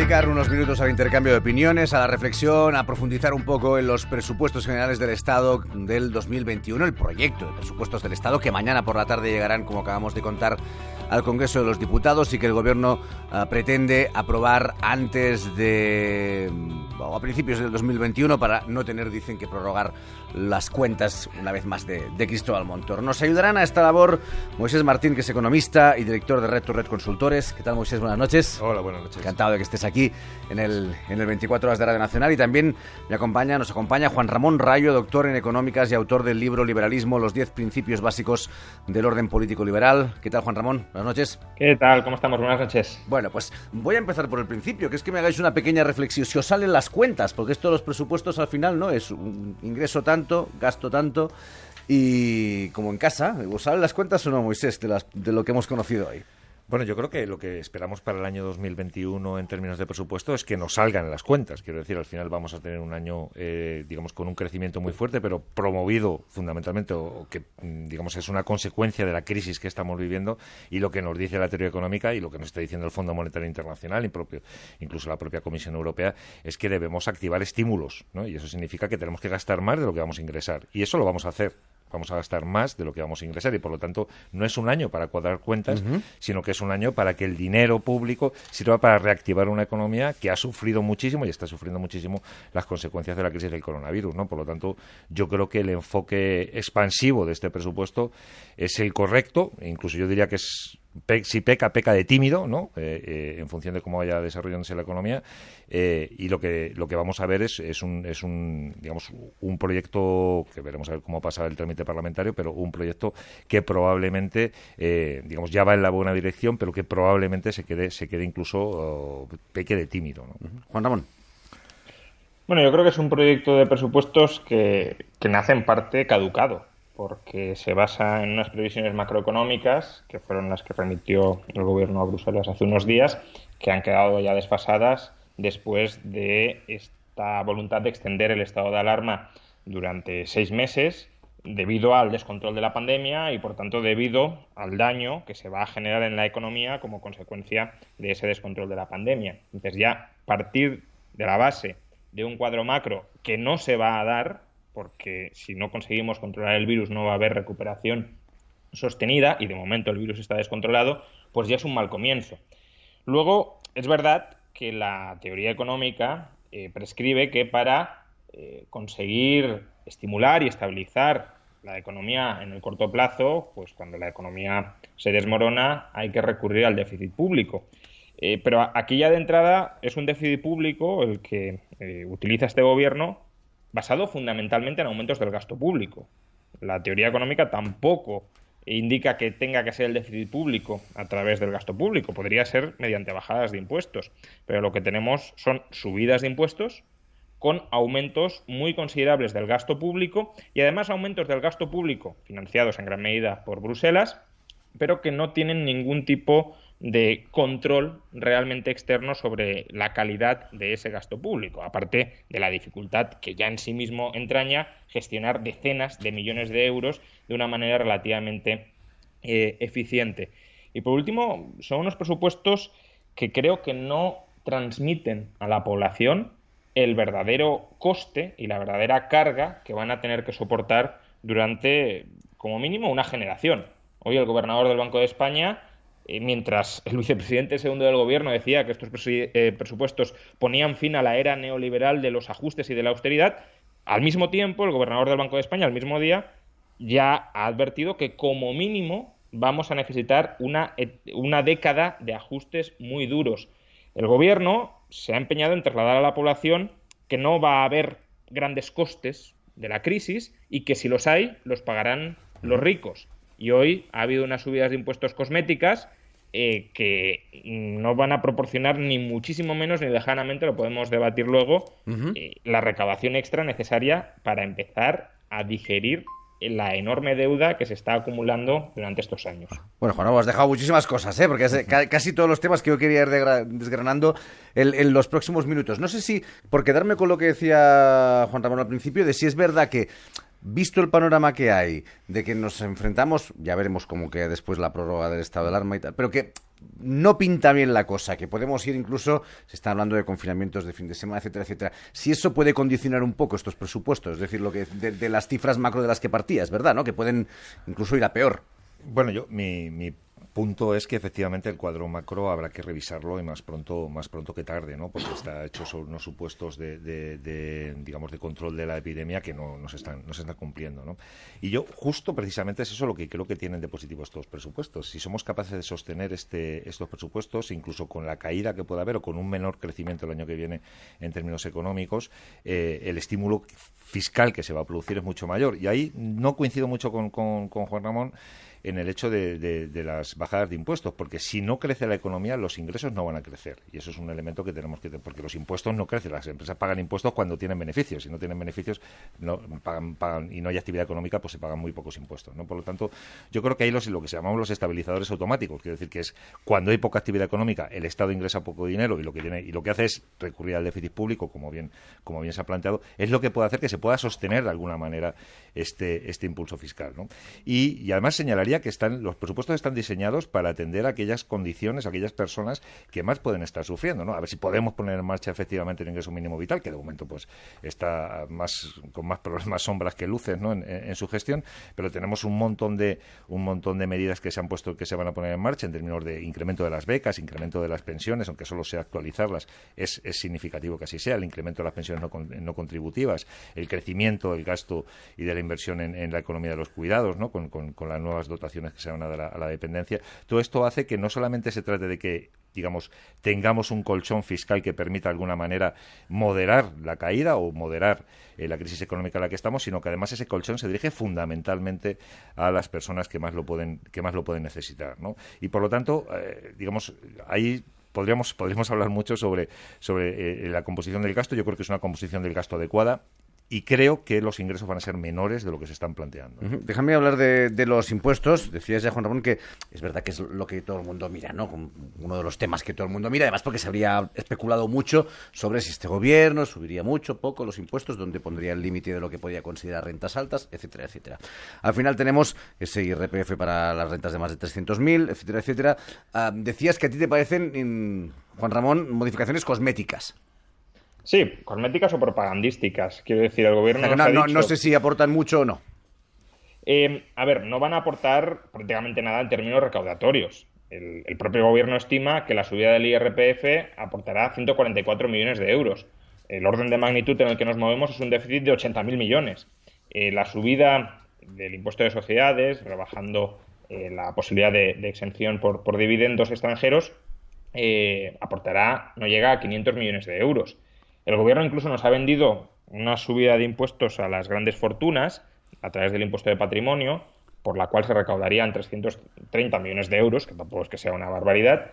dedicar unos minutos al intercambio de opiniones, a la reflexión, a profundizar un poco en los presupuestos generales del Estado del 2021, el proyecto de presupuestos del Estado que mañana por la tarde llegarán, como acabamos de contar, al Congreso de los Diputados y que el Gobierno pretende aprobar antes de o a principios del 2021 para no tener, dicen, que prorrogar las cuentas una vez más de Cristóbal Montoro. Nos ayudarán a esta labor Moisés Martín, que es economista y director de Red to Red Consultores. ¿Qué tal, Moisés? Buenas noches. Hola, buenas noches. Encantado de que estés aquí en el 24 Horas de Radio Nacional. Y también nos acompaña Juan Ramón Rayo, doctor en Económicas y autor del libro Liberalismo, los 10 principios básicos del orden político liberal. ¿Qué tal, Juan Ramón? Buenas noches. ¿Qué tal? ¿Cómo estamos? Buenas noches. Bueno, pues voy a empezar por el principio, que es que me hagáis una pequeña reflexión. Si os salen las cuentas, porque esto de los presupuestos al final no es un ingreso tanto, gasto tanto, y como en casa, ¿os salen las cuentas o no, Moisés, de lo que hemos conocido hoy? Bueno, yo creo que lo que esperamos para el año 2021 en términos de presupuesto es que nos salgan las cuentas. Quiero decir, al final vamos a tener un año, digamos, con un crecimiento muy fuerte, pero promovido fundamentalmente, o que, digamos, es una consecuencia de la crisis que estamos viviendo y lo que nos dice la teoría económica y lo que nos está diciendo el Fondo Monetario Internacional, incluso la propia Comisión Europea, es que debemos activar estímulos, ¿no? Y eso significa que tenemos que gastar más de lo que vamos a ingresar. Y eso lo vamos a hacer. Vamos a gastar más de lo que vamos a ingresar y, por lo tanto, no es un año para cuadrar cuentas, sino que es un año para que el dinero público sirva para reactivar una economía que ha sufrido muchísimo y está sufriendo muchísimo las consecuencias de la crisis del coronavirus, ¿no? Por lo tanto, yo creo que el enfoque expansivo de este presupuesto es el correcto, e incluso yo diría que si peca de tímido, ¿no? En función de cómo vaya desarrollándose la economía, y lo que vamos a ver es un proyecto que veremos a ver cómo pasa el trámite parlamentario, pero un proyecto que probablemente ya va en la buena dirección, pero que probablemente se quede incluso peque de tímido, ¿no? Juan Ramón. Bueno, yo creo que es un proyecto de presupuestos que nace en parte caducado, porque se basa en unas previsiones macroeconómicas, que fueron las que remitió el Gobierno a Bruselas hace unos días, que han quedado ya desfasadas después de esta voluntad de extender el estado de alarma durante 6 meses, debido al descontrol de la pandemia y, por tanto, debido al daño que se va a generar en la economía como consecuencia de ese descontrol de la pandemia. Entonces, ya partir de la base de un cuadro macro que no se va a dar, porque si no conseguimos controlar el virus no va a haber recuperación sostenida, y de momento el virus está descontrolado, pues ya es un mal comienzo. Luego, es verdad que la teoría económica prescribe que para conseguir estimular y estabilizar la economía en el corto plazo, pues cuando la economía se desmorona hay que recurrir al déficit público. Pero aquí ya de entrada es un déficit público el que utiliza este gobierno, basado fundamentalmente en aumentos del gasto público. La teoría económica tampoco indica que tenga que ser el déficit público a través del gasto público. Podría ser mediante bajadas de impuestos. Pero lo que tenemos son subidas de impuestos con aumentos muy considerables del gasto público y además aumentos del gasto público financiados en gran medida por Bruselas, pero que no tienen ningún tipo de control realmente externo sobre la calidad de ese gasto público, aparte de la dificultad que ya en sí mismo entraña gestionar decenas de millones de euros de una manera relativamente eficiente. Y por último, son unos presupuestos que creo que no transmiten a la población el verdadero coste y la verdadera carga que van a tener que soportar durante, como mínimo, una generación. Hoy el gobernador del Banco de España, mientras el vicepresidente segundo del gobierno decía que estos presupuestos ponían fin a la era neoliberal de los ajustes y de la austeridad, al mismo tiempo el gobernador del Banco de España, al mismo día, ya ha advertido que como mínimo vamos a necesitar una década de ajustes muy duros. El gobierno se ha empeñado en trasladar a la población que no va a haber grandes costes de la crisis y que si los hay, los pagarán los ricos. Y hoy ha habido unas subidas de impuestos cosméticas que no van a proporcionar ni muchísimo menos ni lejanamente, lo podemos debatir luego, la recaudación extra necesaria para empezar a digerir la enorme deuda que se está acumulando durante estos años. Bueno, Juan, has dejado muchísimas cosas, porque es casi todos los temas que yo quería ir desgranando en los próximos minutos. No sé si, por quedarme con lo que decía Juan Ramón al principio, de si es verdad que, visto el panorama que hay, de que nos enfrentamos, ya veremos cómo queda después la prórroga del estado de alarma y tal, pero que no pinta bien la cosa, que podemos ir incluso, se está hablando de confinamientos de fin de semana, etcétera, etcétera. Si eso puede condicionar un poco estos presupuestos, es decir, lo que de las cifras macro de las que partías, ¿verdad? ¿No? Que pueden incluso ir a peor. Bueno, mi punto es que efectivamente el cuadro macro habrá que revisarlo y más pronto que tarde, ¿no? Porque está hecho sobre unos supuestos digamos, de control de la epidemia que no se están cumpliendo, ¿no? Y yo justo precisamente es eso lo que creo que tienen de positivo estos presupuestos. Si somos capaces de sostener estos presupuestos, incluso con la caída que pueda haber o con un menor crecimiento el año que viene en términos económicos, el estímulo fiscal que se va a producir es mucho mayor. Y ahí no coincido mucho con Juan Ramón en el hecho de las bajadas de impuestos, porque si no crece la economía, los ingresos no van a crecer. Y eso es un elemento que tenemos que tener, porque los impuestos no crecen. Las empresas pagan impuestos cuando tienen beneficios. Si no tienen beneficios no pagan y no hay actividad económica, pues se pagan muy pocos impuestos, ¿no? Por lo tanto, yo creo que hay lo que se llamamos los estabilizadores automáticos, quiere decir que es cuando hay poca actividad económica, el Estado ingresa poco dinero y lo que hace es recurrir al déficit público, como bien se ha planteado, es lo que puede hacer que se pueda sostener de alguna manera este impulso fiscal, ¿no? Y además señalaría que los presupuestos están diseñados para atender a aquellas condiciones, a aquellas personas que más pueden estar sufriendo, ¿no? A ver si podemos poner en marcha efectivamente el ingreso mínimo vital, que de momento pues está con más problemas sombras que luces, ¿no? en su gestión, pero tenemos un montón de medidas que se han puesto, que se van a poner en marcha en términos de incremento de las becas, incremento de las pensiones, aunque solo sea actualizarlas, es significativo que así sea, el incremento de las pensiones no contributivas, el crecimiento del gasto y de la inversión en la economía de los cuidados, ¿no? Con las nuevas dotaciones que se van a dar a la dependencia. Todo esto hace que no solamente se trate de que, digamos, tengamos un colchón fiscal que permita de alguna manera moderar la caída o moderar la crisis económica en la que estamos, sino que además ese colchón se dirige fundamentalmente a las personas que más lo pueden necesitar, ¿no? Y por lo tanto, digamos, ahí podríamos hablar mucho sobre la composición del gasto. Yo creo que es una composición del gasto adecuada. Y creo que los ingresos van a ser menores de lo que se están planteando. Déjame hablar de los impuestos. Decías ya, Juan Ramón, que es verdad que es lo que todo el mundo mira, ¿no? Uno de los temas que todo el mundo mira, además porque se habría especulado mucho sobre si este gobierno subiría mucho, poco los impuestos, dónde pondría el límite de lo que podía considerar rentas altas, etcétera, etcétera. Al final tenemos ese IRPF para las rentas de más de 300.000, etcétera, etcétera. Decías que a ti te parecen, Juan Ramón, modificaciones cosméticas. Sí, cosméticas o propagandísticas. Quiero decir, el gobierno nos ha dicho... No sé si aportan mucho o no. A ver, no van a aportar prácticamente nada en términos recaudatorios. El propio gobierno estima que la subida del IRPF aportará 144 millones de euros. El orden de magnitud en el que nos movemos es un déficit de 80.000 millones. La subida del impuesto de sociedades, rebajando la posibilidad de exención por dividendos extranjeros, no llega a 500 millones de euros. El gobierno incluso nos ha vendido una subida de impuestos a las grandes fortunas a través del impuesto de patrimonio, por la cual se recaudarían 330 millones de euros, que tampoco es que sea una barbaridad,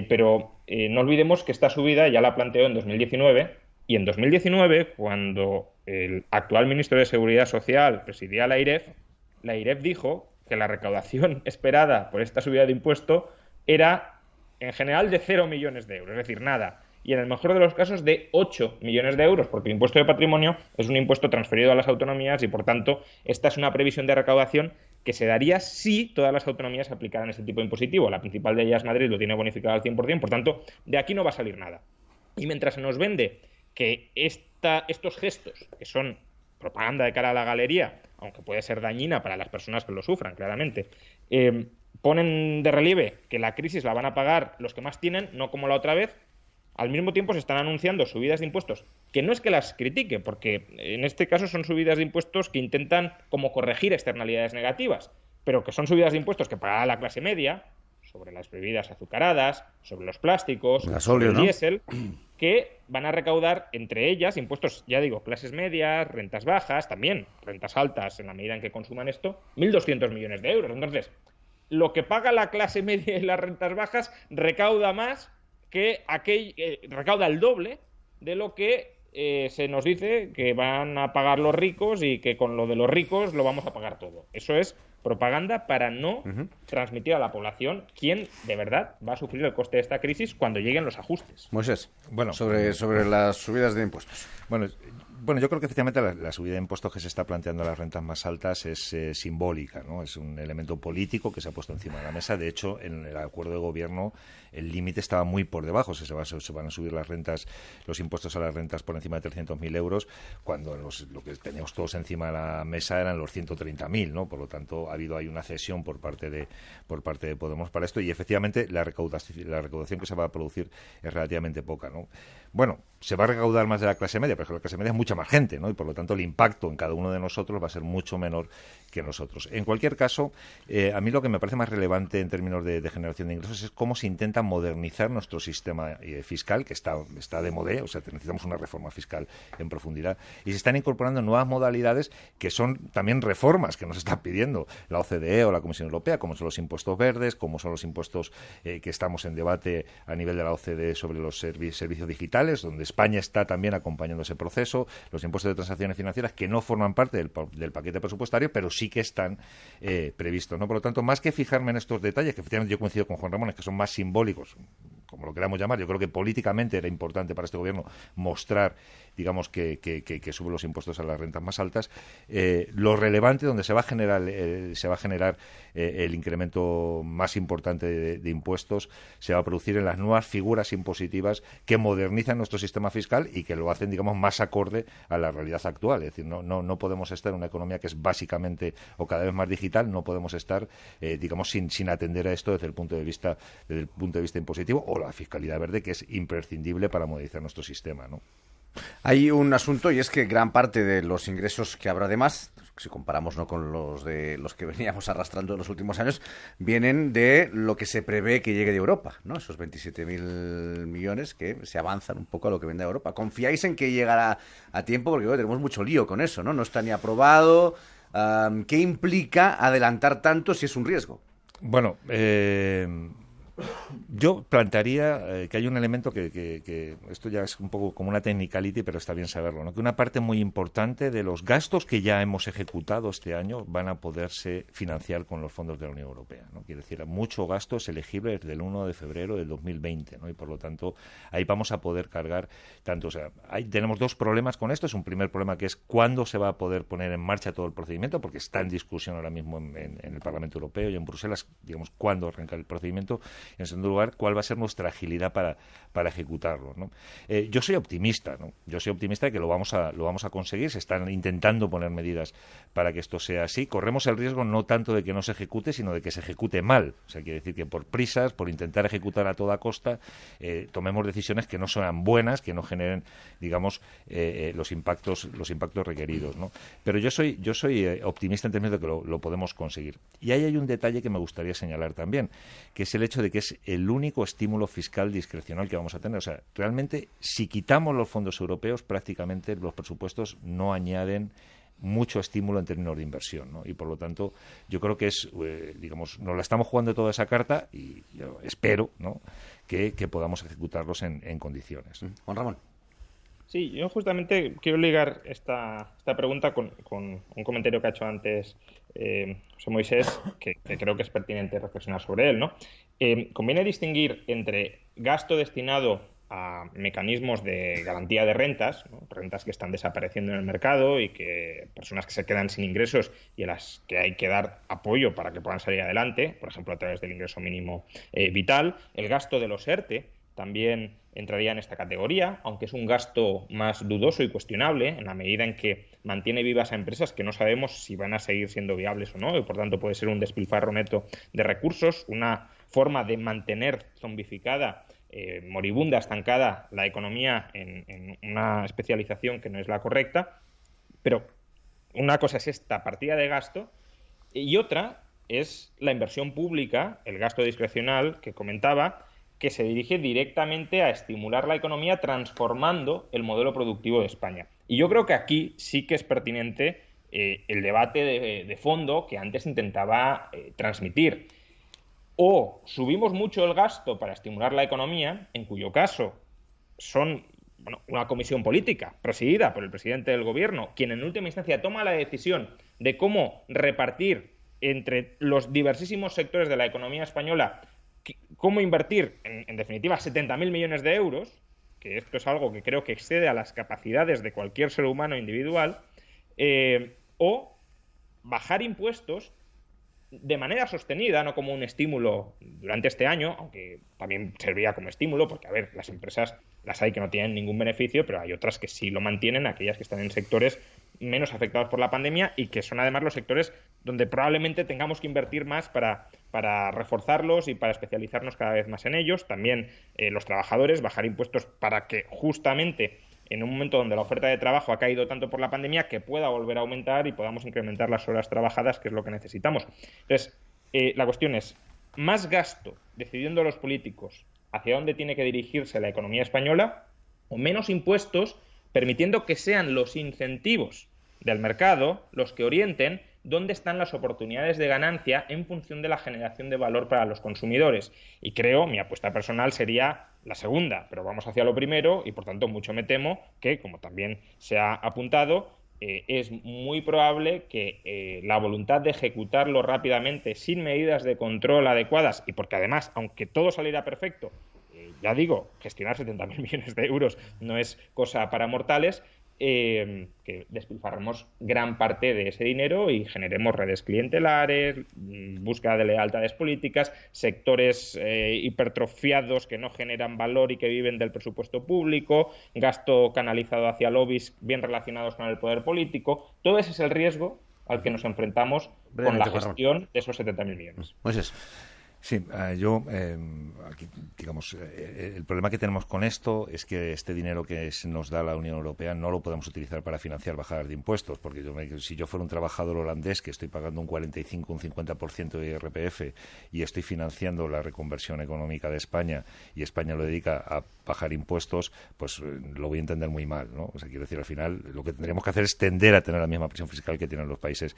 pero no olvidemos que esta subida ya la planteó en 2019, y en 2019, cuando el actual ministro de Seguridad Social presidía la IREF dijo que la recaudación esperada por esta subida de impuesto era, en general, de 0 millones de euros, es decir, nada. Y en el mejor de los casos de 8 millones de euros, porque el impuesto de patrimonio es un impuesto transferido a las autonomías y, por tanto, esta es una previsión de recaudación que se daría si todas las autonomías aplicaran este tipo de impositivo. La principal de ellas, Madrid, lo tiene bonificado al 100%, por tanto, de aquí no va a salir nada. Y mientras se nos vende que estos gestos, que son propaganda de cara a la galería, aunque puede ser dañina para las personas que lo sufran, claramente, ponen de relieve que la crisis la van a pagar los que más tienen, no como la otra vez. Al mismo tiempo se están anunciando subidas de impuestos, que no es que las critique, porque en este caso son subidas de impuestos que intentan como corregir externalidades negativas, pero que son subidas de impuestos que pagará la clase media, sobre las bebidas azucaradas, sobre los plásticos, sobre el diésel, que van a recaudar entre ellas impuestos, ya digo, clases medias, rentas bajas, también rentas altas en la medida en que consuman esto, 1.200 millones de euros. Entonces, lo que paga la clase media y las rentas bajas recauda más que recauda el doble de lo que se nos dice que van a pagar los ricos y que con lo de los ricos lo vamos a pagar todo. Eso es propaganda para no transmitir a la población quién de verdad va a sufrir el coste de esta crisis cuando lleguen los ajustes. Moisés, bueno, sobre las subidas de impuestos. Bueno, Bueno, yo creo que efectivamente la subida de impuestos que se está planteando a las rentas más altas es simbólica, ¿no? Es un elemento político que se ha puesto encima de la mesa. De hecho, en el acuerdo de gobierno el límite estaba muy por debajo. Se van a subir los impuestos a las rentas por encima de 300.000 euros, cuando lo que teníamos todos encima de la mesa eran los 130.000, ¿no? Por lo tanto, ha habido ahí una cesión por parte de Podemos para esto, y efectivamente la recaudación que se va a producir es relativamente poca, ¿no? Bueno, se va a recaudar más de la clase media, pero la clase media es mucha más gente, ¿no? Y por lo tanto el impacto en cada uno de nosotros va a ser mucho menor que nosotros. En cualquier caso, a mí lo que me parece más relevante en términos de generación de ingresos es cómo se intenta modernizar nuestro sistema fiscal, que está de moda, o sea, necesitamos una reforma fiscal en profundidad, y se están incorporando nuevas modalidades que son también reformas que nos está pidiendo la OCDE o la Comisión Europea, como son los impuestos verdes, como son los impuestos que estamos en debate a nivel de la OCDE sobre los servicios digitales, donde España está también acompañando ese proceso, los impuestos de transacciones financieras, que no forman parte del paquete presupuestario, pero sí que están previstos, ¿no? Por lo tanto, más que fijarme en estos detalles, que efectivamente yo coincido con Juan Ramón, es que son más simbólicos, como lo queramos llamar, yo creo que políticamente era importante para este gobierno mostrar, digamos, que sube los impuestos a las rentas más altas. Lo relevante, donde se va a generar el incremento más importante de impuestos, se va a producir en las nuevas figuras impositivas que modernizan nuestro sistema fiscal y que lo hacen, digamos, más acorde a la realidad actual. Es decir, no podemos estar en una economía que es básicamente o cada vez más digital, no podemos estar, digamos, sin atender a esto desde el punto de vista impositivo, o la fiscalidad verde, que es imprescindible para modernizar nuestro sistema, ¿no? Hay un asunto, y es que gran parte de los ingresos que habrá de más, si comparamos, ¿no?, con los que veníamos arrastrando en los últimos años, vienen de lo que se prevé que llegue de Europa, ¿no? Esos 27.000 millones que se avanzan un poco a lo que viene de Europa. ¿Confiáis en que llegará a tiempo? Porque tenemos mucho lío con eso, ¿no? No está ni aprobado. ¿Qué implica adelantar tanto si es un riesgo? Bueno, yo plantearía que hay un elemento que esto ya es un poco como una technicality, pero está bien saberlo, ¿no? Que una parte muy importante de los gastos que ya hemos ejecutado este año van a poderse financiar con los fondos de la Unión Europea, ¿no? Quiere decir, mucho gasto es elegible desde el 1 de febrero del 2020, ¿no? Y por lo tanto ahí vamos a poder cargar tanto, o sea, tenemos dos problemas con esto. Es un primer problema, que es cuándo se va a poder poner en marcha todo el procedimiento, porque está en discusión ahora mismo en el Parlamento Europeo y en Bruselas, digamos, cuándo arranca el procedimiento. En segundo lugar, cuál va a ser nuestra agilidad para ejecutarlo, ¿no? Yo soy optimista, ¿no? Yo soy optimista de que lo vamos a conseguir. Se están intentando poner medidas para que esto sea así. Corremos el riesgo no tanto de que no se ejecute, sino de que se ejecute mal. O sea, quiere decir que por prisas, por intentar ejecutar a toda costa, tomemos decisiones que no sean buenas, que no generen, digamos, los impactos requeridos, ¿no? Pero yo soy optimista en términos de que lo podemos conseguir. Y ahí hay un detalle que me gustaría señalar también, que es el hecho de que es el único estímulo fiscal discrecional que vamos a tener. O sea, realmente, si quitamos los fondos europeos, prácticamente los presupuestos no añaden mucho estímulo en términos de inversión, ¿no? Y por lo tanto, yo creo que es, digamos, nos la estamos jugando toda esa carta, y yo espero, ¿no?, que podamos ejecutarlos en condiciones. Juan Ramón. Sí, yo justamente quiero ligar esta pregunta con un comentario que ha hecho antes José Moisés, que creo que es pertinente reflexionar sobre él, ¿no? Conviene distinguir entre gasto destinado a mecanismos de garantía de rentas, ¿no?, rentas que están desapareciendo en el mercado y que personas que se quedan sin ingresos y a las que hay que dar apoyo para que puedan salir adelante, por ejemplo, a través del ingreso mínimo vital. El gasto de los ERTE también entraría en esta categoría, aunque es un gasto más dudoso y cuestionable en la medida en que mantiene vivas a empresas que no sabemos si van a seguir siendo viables o no, y por tanto puede ser un despilfarro neto de recursos, una forma de mantener zombificada, moribunda, estancada la economía en una especialización que no es la correcta. Pero una cosa es esta partida de gasto y otra es la inversión pública, el gasto discrecional que comentaba, que se dirige directamente a estimular la economía transformando el modelo productivo de España. Y yo creo que aquí sí que es pertinente el debate de fondo que antes intentaba transmitir. O subimos mucho el gasto para estimular la economía, en cuyo caso son una comisión política presidida por el presidente del gobierno quien en última instancia toma la decisión de cómo repartir entre los diversísimos sectores de la economía española, cómo invertir, en definitiva, 70.000 millones de euros, que esto es algo que creo que excede a las capacidades de cualquier ser humano individual, o bajar impuestos de manera sostenida, no como un estímulo durante este año, aunque también serviría como estímulo, porque, a ver, las empresas las hay que no tienen ningún beneficio, pero hay otras que sí lo mantienen, aquellas que están en sectores menos afectados por la pandemia y que son además los sectores donde probablemente tengamos que invertir más para reforzarlos y para especializarnos cada vez más en ellos. También los trabajadores, bajar impuestos para que justamente en un momento donde la oferta de trabajo ha caído tanto por la pandemia, que pueda volver a aumentar y podamos incrementar las horas trabajadas, que es lo que necesitamos. Entonces, la cuestión es, ¿más gasto decidiendo los políticos hacia dónde tiene que dirigirse la economía española, o menos impuestos permitiendo que sean los incentivos del mercado los que orienten dónde están las oportunidades de ganancia en función de la generación de valor para los consumidores? Y creo, mi apuesta personal sería la segunda, pero vamos hacia lo primero y, por tanto, mucho me temo que, como también se ha apuntado, es muy probable que la voluntad de ejecutarlo rápidamente sin medidas de control adecuadas, y porque además, aunque todo saliera perfecto, ya digo, gestionar 70.000 millones de euros no es cosa para mortales, que despilfarremos gran parte de ese dinero y generemos redes clientelares, búsqueda de lealtades políticas, sectores hipertrofiados que no generan valor y que viven del presupuesto público, gasto canalizado hacia lobbies bien relacionados con el poder político. Todo ese es el riesgo al que nos enfrentamos con la gestión de esos 70.000 millones. Moisés. Sí, yo, aquí, digamos, el problema que tenemos con esto es que este dinero que nos da la Unión Europea no lo podemos utilizar para financiar bajadas de impuestos, porque si yo fuera un trabajador holandés que estoy pagando un 45, un 50% de IRPF y estoy financiando la reconversión económica de España y España lo dedica a bajar impuestos, pues lo voy a entender muy mal, ¿no? O sea, quiero decir, al final lo que tendríamos que hacer es tender a tener la misma presión fiscal que tienen los países.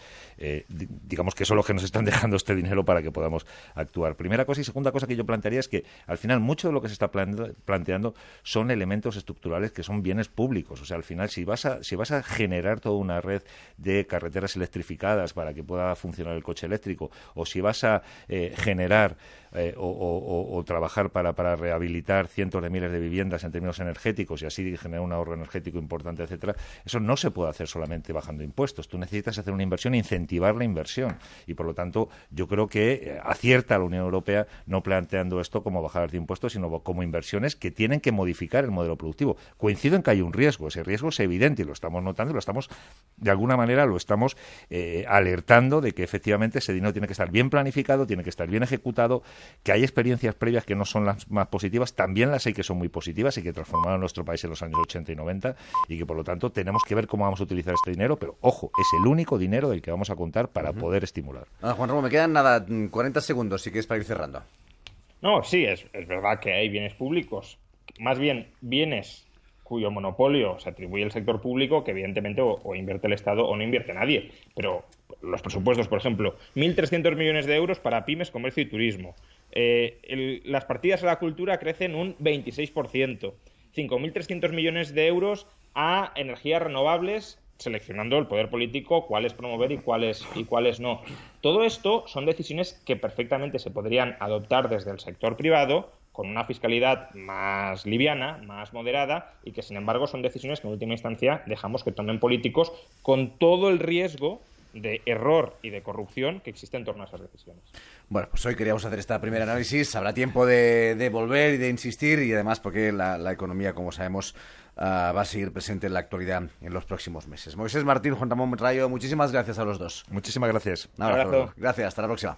Digamos que son los que nos están dejando este dinero para que podamos actuar. Primera cosa, y segunda cosa que yo plantearía es que al final mucho de lo que se está planteando son elementos estructurales que son bienes públicos. O sea, al final si vas a generar toda una red de carreteras electrificadas para que pueda funcionar el coche eléctrico, o si vas a generar o trabajar para rehabilitar cientos de miles de viviendas en términos energéticos y así generar un ahorro energético importante, etcétera, eso no se puede hacer solamente bajando impuestos. Tú necesitas hacer una inversión e incentivar la inversión. Y por lo tanto, yo creo que acierta la Unión Europea no planteando esto como bajadas de impuestos, sino como inversiones que tienen que modificar el modelo productivo. Coincido en que hay un riesgo. Ese riesgo es evidente y lo estamos notando y lo estamos, de alguna manera, alertando de que efectivamente ese dinero tiene que estar bien planificado, tiene que estar bien ejecutado, que hay experiencias previas que no son las más positivas, también las hay que son muy positivas y que transformaron nuestro país en los años 80 y 90 y que, por lo tanto, tenemos que ver cómo vamos a utilizar este dinero, pero, ojo, es el único dinero del que vamos a contar para poder estimular. Juan Ramón, me quedan 40 segundos, si quieres, para ir cerrando. No, sí, es verdad que hay bienes públicos, más bien bienes cuyo monopolio se atribuye al sector público, que evidentemente o invierte el Estado o no invierte nadie. Pero los presupuestos, por ejemplo, 1.300 millones de euros para pymes, comercio y turismo. Las partidas a la cultura crecen un 26%. 5.300 millones de euros a energías renovables, seleccionando el poder político cuáles promover y cuáles no. Todo esto son decisiones que perfectamente se podrían adoptar desde el sector privado, con una fiscalidad más liviana, más moderada, y que, sin embargo, son decisiones que en última instancia dejamos que tomen políticos con todo el riesgo de error y de corrupción que existe en torno a esas decisiones. Bueno, pues hoy queríamos hacer este primer análisis. Habrá tiempo de volver y de insistir, y además porque la economía, como sabemos, va a seguir presente en la actualidad en los próximos meses. Moisés Martín, Juan Ramón Rayo, muchísimas gracias a los dos. Muchísimas gracias. Un abrazo. Gracias, hasta la próxima.